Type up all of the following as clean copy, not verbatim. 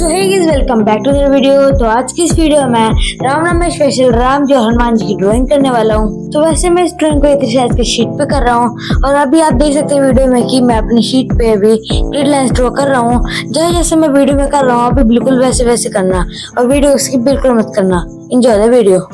So hey guys, welcome back to the video. तो आज की इस वीडियो में राम में स्पेशल राम जो हनुमान जी की ड्राइंग करने वाला हूँ। तो वैसे मैं इस ड्राइंग को इतनी साइज के शीट पे कर रहा हूँ और अभी आप देख सकते हैं वीडियो में कि मैं अपनी शीट पे अभी ग्रिड लाइंस ड्रॉ कर रहा हूँ। जैसे मैं वीडियो में कर रहा हूँ अभी बिल्कुल वैसे वैसे करना और वीडियो स्किप बिल्कुल मत करना। Enjoy the video.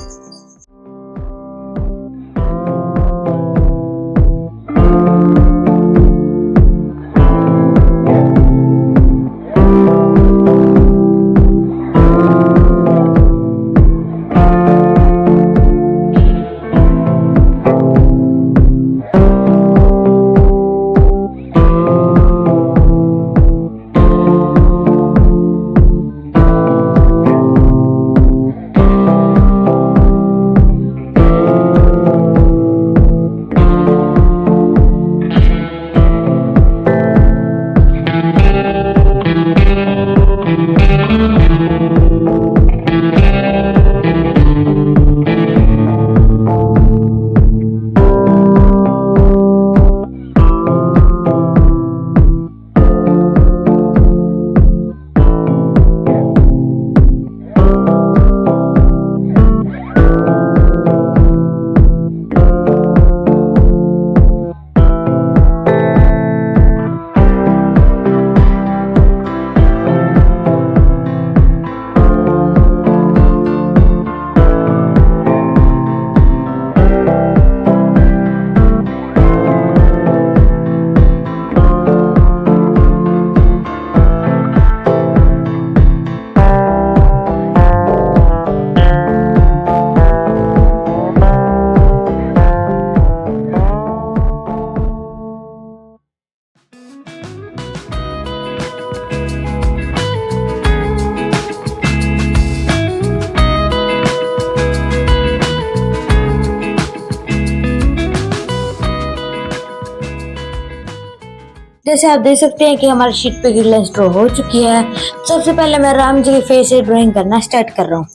जैसे आप देख सकते हैं कि हमारी शीट पे ग्रिड लाइंस ड्रॉ हो चुकी है। सबसे पहले मैं राम जी के फेस से ड्राइंग करना स्टार्ट कर रहा हूँ।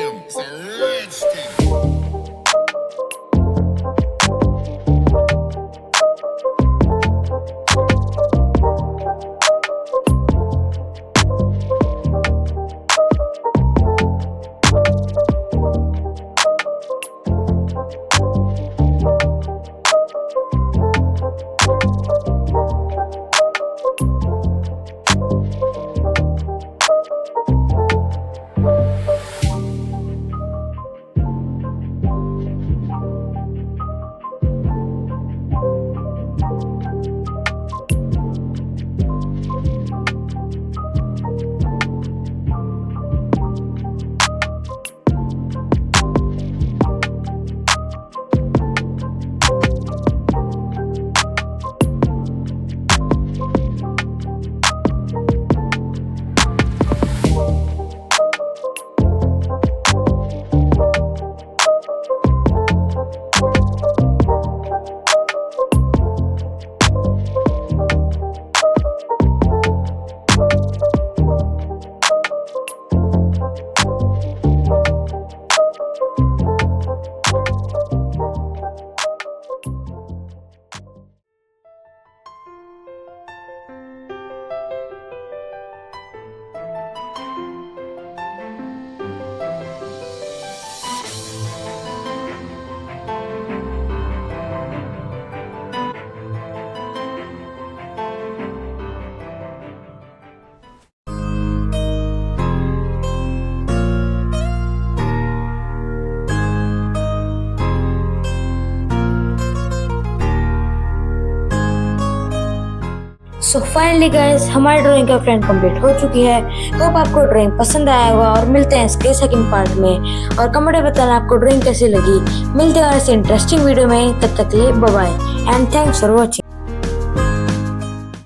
Damn, it's a rich thing. So finally guys हमारी ड्राइंग का फ्रेंड कंप्लीट हो चुकी है। होप आपको ड्राइंग पसंद आया होगा और मिलते हैं इसके सेकंड पार्ट में। और कमेंट में बताना आपको ड्राइंग कैसी लगी। मिलते हैं ऐसे इंटरेस्टिंग वीडियो में, तब तक के लिए bye bye and thanks for watching.